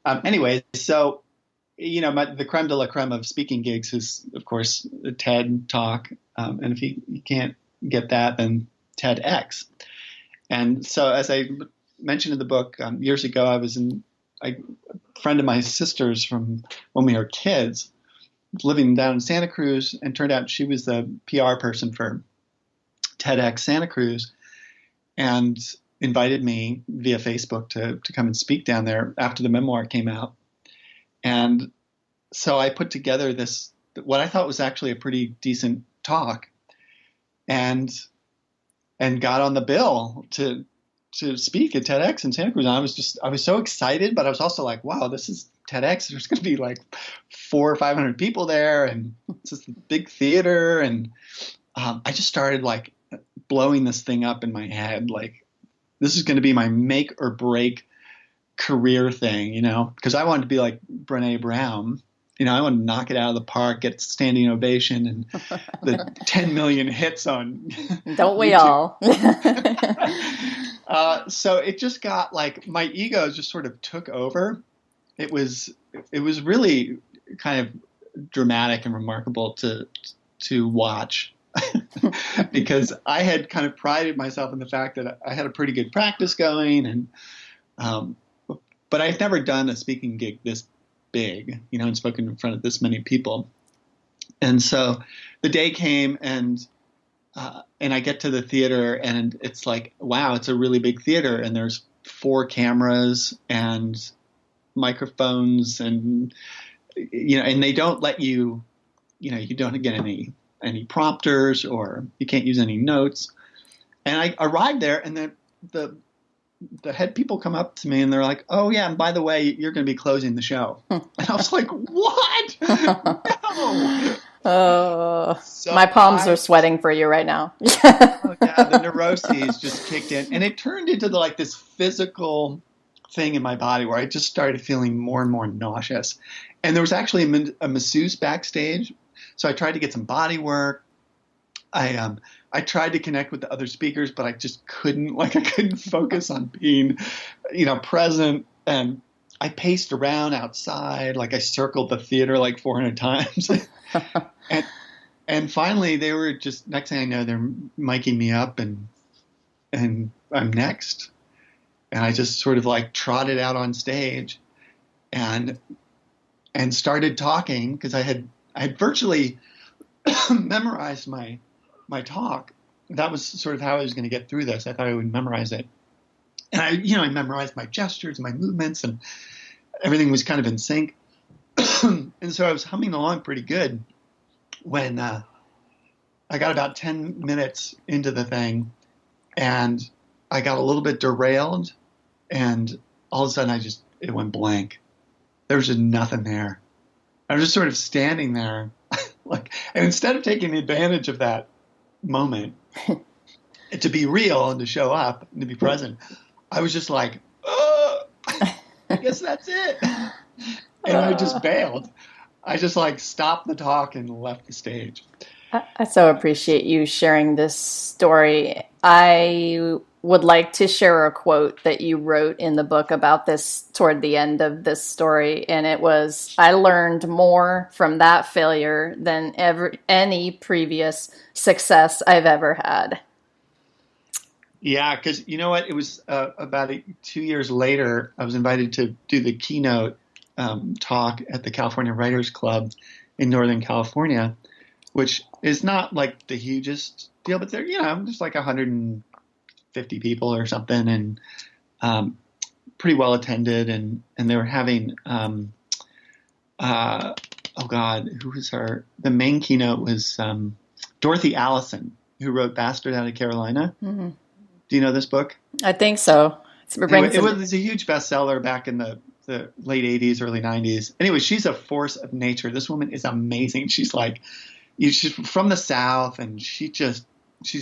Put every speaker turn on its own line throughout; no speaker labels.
Anyway, so the creme de la creme of speaking gigs is, of course, the TED Talk, and if you can't get that, then TEDx. And so, as I mentioned in the book, years ago, a friend of my sister's from when we were kids, living down in Santa Cruz, and turned out she was the PR person for TEDx Santa Cruz, and invited me via Facebook to come and speak down there after the memoir came out. And so I put together what I thought was actually a pretty decent talk, and got on the bill to speak at TEDx in Santa Cruz. And I was so excited, but I was also like, wow, this is TEDx. There's going to be like 400 or 500 people there, and it's this big theater. And I just started like blowing this thing up in my head, like this is going to be my make or break career thing, because I wanted to be like Brené Brown. I wanted to knock it out of the park, get standing ovation, and the 10 million hits on
Don't we
YouTube.
all?
So it just got like my ego just sort of took over. It was really kind of dramatic and remarkable to watch. Because I had kind of prided myself in the fact that I had a pretty good practice going, and but I've never done a speaking gig this big, and spoken in front of this many people. And so the day came, and I get to the theater, and it's like, wow, it's a really big theater, and there's 4 cameras and microphones, and and they don't let you, you don't get any prompters, or you can't use any notes. And I arrived there, and then the head people come up to me, and they're like, oh yeah, and by the way, you're going to be closing the show. And I was like, what? No.
Oh,
So
my palms are sweating for you right now.
Oh yeah, the neuroses just kicked in, and it turned into this physical thing in my body where I just started feeling more and more nauseous. And there was actually a masseuse backstage. So I tried to get some body work. I tried to connect with the other speakers, but I just couldn't. I couldn't focus on being, present. And I paced around outside, I circled the theater 400 times. and finally, they were just, next thing I know, they're miking me up, and I'm next. And I just sort of trotted out on stage, and started talking, because I had virtually memorized my talk. That was sort of how I was going to get through this. I thought I would memorize it. And I memorized my gestures, my movements, and everything was kind of in sync. And so I was humming along pretty good when I got about 10 minutes into the thing, and I got a little bit derailed, and all of a sudden it went blank. There was just nothing there. I was just sort of standing there, and instead of taking advantage of that moment to be real and to show up and to be present, I was just like, oh, I guess that's it. And I just bailed. I just stopped the talk and left the stage.
I so appreciate you sharing this story. I would like to share a quote that you wrote in the book about this toward the end of this story. And it was, I learned more from that failure than any previous success I've ever had.
Yeah, because you know what? It was about 2 years later, I was invited to do the keynote talk at the California Writers Club in Northern California, which is not the hugest deal, but they're, just 150 people or something, and pretty well attended, and they were having oh God, who was the main keynote was Dorothy Allison, who wrote Bastard Out of Carolina. Mm-hmm. Do you know this book?
I think so.
It was a huge bestseller back in the late 80s, early 90s. Anyway, she's a force of nature. This woman is amazing. She's she's from the South, and she's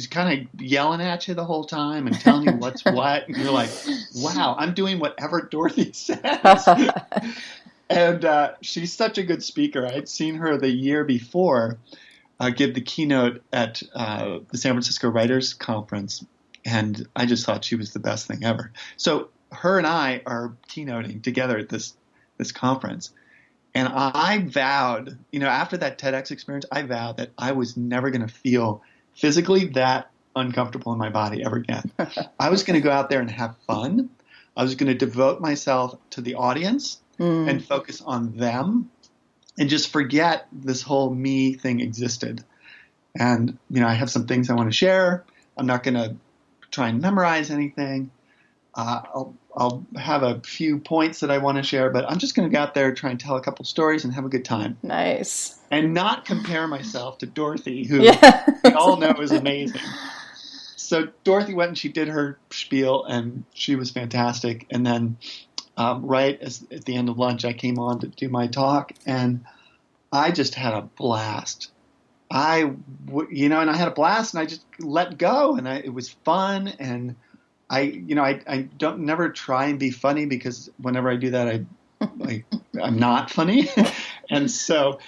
kind of yelling at you the whole time and telling you what's what. And you're like, wow, I'm doing whatever Dorothy says. And she's such a good speaker. I'd seen her the year before give the keynote at the San Francisco Writers Conference, and I just thought she was the best thing ever. So her and I are keynoting together at this this conference. And I vowed, after that TEDx experience, I vowed that I was never going to feel physically that uncomfortable in my body ever again. I was going to go out there and have fun. I was going to devote myself to the audience and focus on them and just forget this whole me thing existed. And, I have some things I want to share. I'm not going to try and memorize anything. I'll have a few points that I want to share, but I'm just going to go out there, try and tell a couple stories and have a good time.
Nice.
And not compare myself to Dorothy, who
Yeah.
we all know is amazing. So Dorothy went and she did her spiel, and she was fantastic. And then right at the end of lunch, I came on to do my talk, and I just had a blast. And I had a blast, and I just let go, and it was fun. And I don't never try and be funny, because whenever I do that, I'm not funny. And so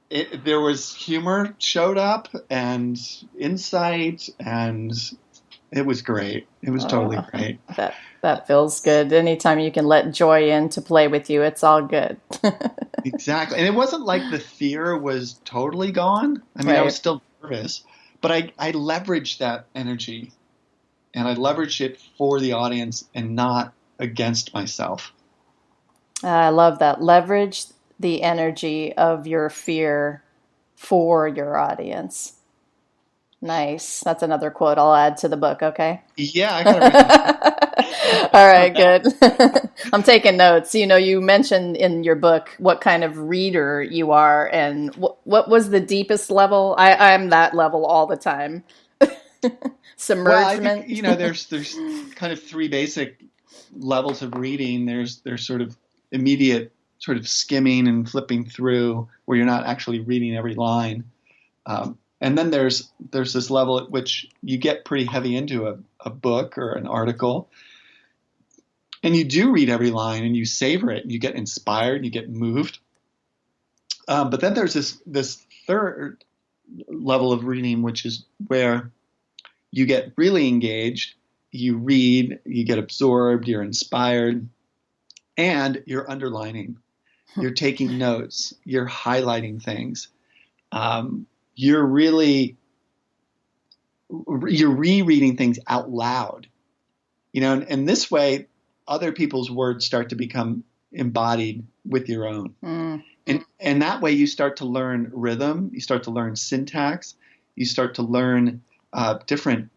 there was humor showed up and insight, and it was great. It was totally great.
That feels good. Anytime you can let joy in to play with you, it's all good.
Exactly. And it wasn't like the fear was totally gone. I mean, I was still nervous, but I leveraged that energy, and I leveraged it for the audience and not against myself.
I love that. Leverage the energy of your fear for your audience. Nice. That's another quote I'll add to the book, okay?
Yeah, I got it.
All right, good. I'm taking notes. You mentioned in your book what kind of reader you are, and what was the deepest level? I'm that level all the time. Submergement.
Well, I think, there's kind of three basic levels of reading. There's sort of immediate sort of skimming and flipping through, where you're not actually reading every line. And then there's this level at which you get pretty heavy into a book or an article, and you do read every line and you savor it and you get inspired, you get moved. But then there's this third level of reading, which is where you get really engaged, you read, you get absorbed, you're inspired, and you're underlining, you're taking notes, you're highlighting things. You're rereading things out loud, and this way other people's words start to become embodied with your own. And that way you start to learn rhythm, you start to learn syntax, you start to learn different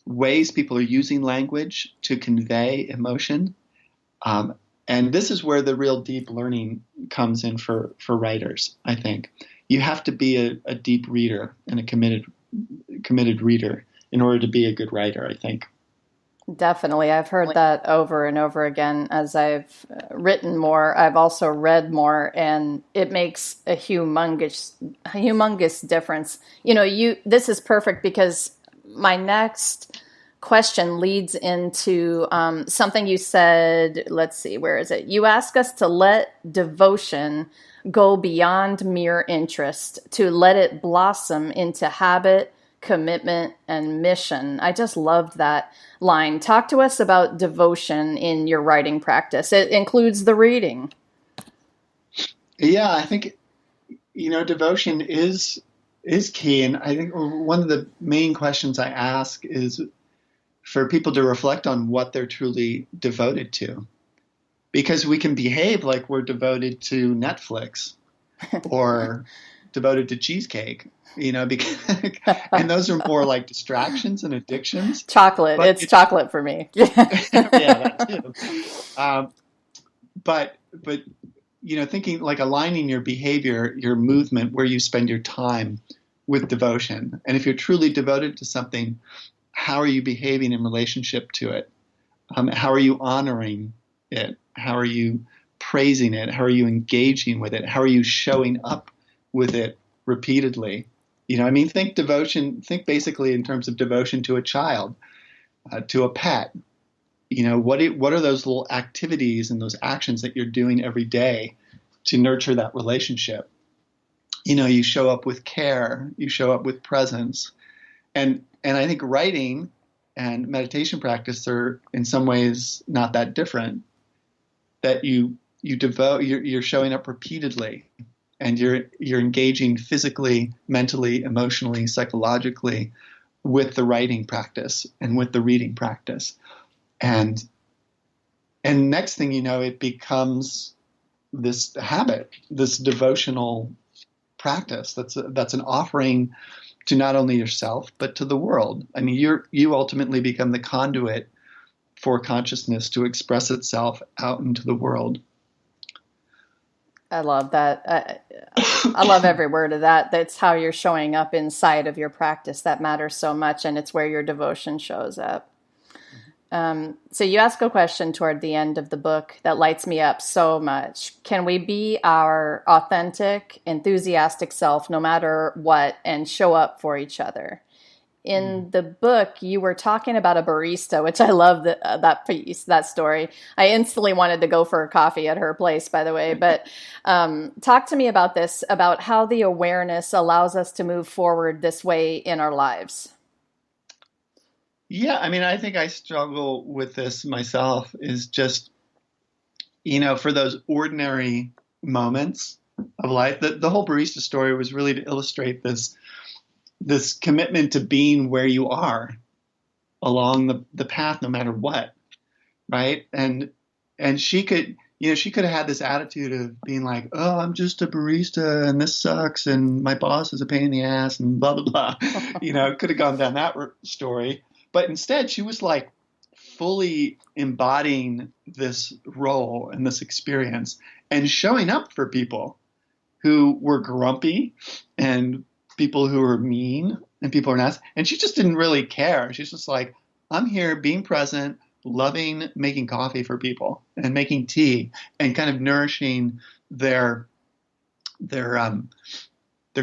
ways people are using language to convey emotion. And this is where the real deep learning comes in for writers, I think. You have to be a deep reader and a committed reader in order to be a good writer, I think.
Definitely. I've heard that over and over again. As I've written more, I've also read more, and it makes a humongous difference. This is perfect, because my next question leads into something you said. Let's see, where is it? You ask us to let devotion go beyond mere interest, to let it blossom into habit, commitment, and mission. I just loved that line. Talk to us about devotion in your writing practice. It includes the reading.
Yeah, I think, devotion is key. And I think one of the main questions I ask is for people to reflect on what they're truly devoted to. Because we can behave like we're devoted to Netflix or devoted to cheesecake, because, and those are more like distractions and addictions.
Chocolate. It's chocolate for me.
Yeah, that too. But thinking like aligning your behavior, your movement, where you spend your time with devotion. And if you're truly devoted to something, how are you behaving in relationship to it? How are you honoring it? How are you praising it? How are you engaging with it? How are you showing up with it repeatedly? Think devotion, think basically in terms of devotion to a child, to a pet. What are those little activities and those actions that you're doing every day to nurture that relationship? You show up with care, you show up with presence. And I think writing and meditation practice are in some ways not that different. That you you're showing up repeatedly, and you're engaging physically, mentally, emotionally, psychologically with the writing practice and with the reading practice. And next thing you know, it becomes this habit, this devotional practice that's an offering to not only yourself but to the world. I mean, you ultimately become the conduit for consciousness to express itself out into the world.
I love that. I love every word of that. That's how you're showing up inside of your practice. That matters so much, and it's where your devotion shows up. So you ask a question toward the end of the book that lights me up so much. Can we be our authentic, enthusiastic self no matter what and show up for each other? In the book, you were talking about a barista, which I love that piece, that story. I instantly wanted to go for a coffee at her place, by the way. But talk to me about this, about how the awareness allows us to move forward this way in our lives.
Yeah, I mean, I think I struggle with this myself, is just, for those ordinary moments of life. The whole barista story was really to illustrate this commitment to being where you are along the path, no matter what, right? And she could have had this attitude of being like, oh, I'm just a barista and this sucks and my boss is a pain in the ass and blah, blah, blah. Could have gone down that story. But instead, she was like fully embodying this role and this experience and showing up for people who were grumpy and people who were mean and people who were nasty. And she just didn't really care. She's just like, I'm here being present, loving making coffee for people and making tea and kind of nourishing their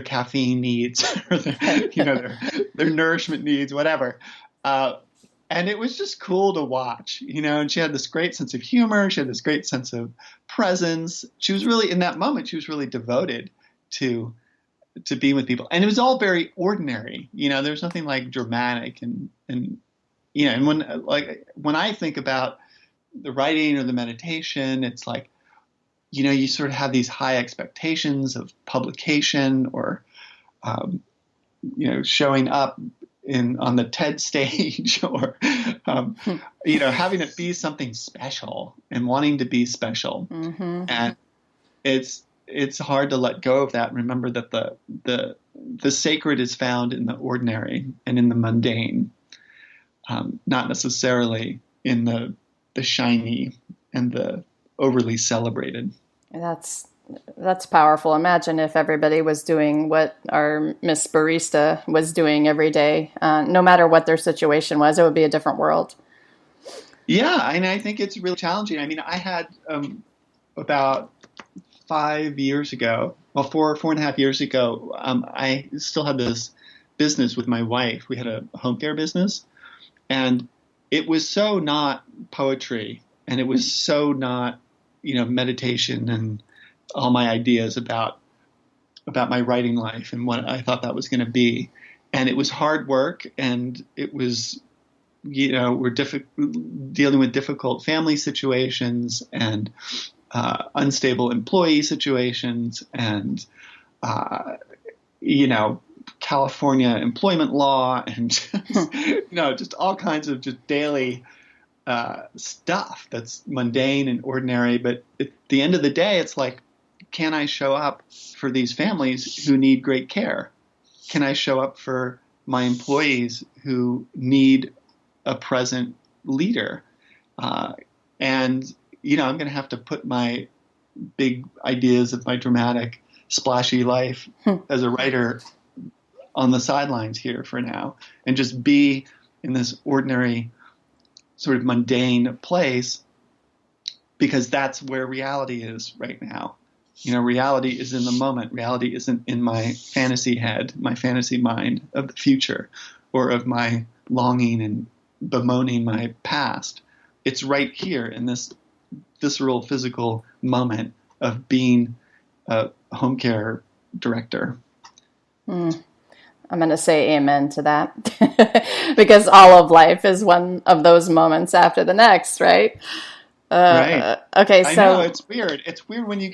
caffeine needs or their nourishment needs, whatever. And it was just cool to watch, and she had this great sense of humor. She had this great sense of presence. She was really, in that moment, she was really devoted to being with people. And it was all very ordinary. There was nothing like dramatic and when I think about the writing or the meditation, it's like, you sort of have these high expectations of publication or, showing up on the TED stage or, having it be something special and wanting to be special. Mm-hmm. And it's hard to let go of that and remember that the sacred is found in the ordinary and in the mundane, not necessarily in the shiny and the overly celebrated. That's powerful. Imagine if everybody was doing what our Miss Barista was doing every day. No matter what their situation was, it would be a different world. Yeah, and I think it's really challenging. I mean, I had about 5 years ago, well, 4.5 years ago, I still had this business with my wife. We had a home care business, and it was so not poetry, and it was so not, meditation and all my ideas about my writing life and what I thought that was going to be. And it was hard work, and it was, we're dealing with difficult family situations and unstable employee situations and, California employment law and, just all kinds of just daily stuff that's mundane and ordinary. But at the end of the day, it's like, can I show up for these families who need great care? Can I show up for my employees who need a present leader? And I'm going to have to put my big ideas of my dramatic, splashy life as a writer on the sidelines here for now and just be in this ordinary sort of mundane place, because that's where reality is right now. Reality is in the moment. Reality isn't in my fantasy head, my fantasy mind of the future, or of my longing and bemoaning my past. It's right here in this visceral, physical moment of being a home care director. I'm going to say amen to that because all of life is one of those moments after the next, right? Right.
Okay,
I know
so
it's weird. It's weird when you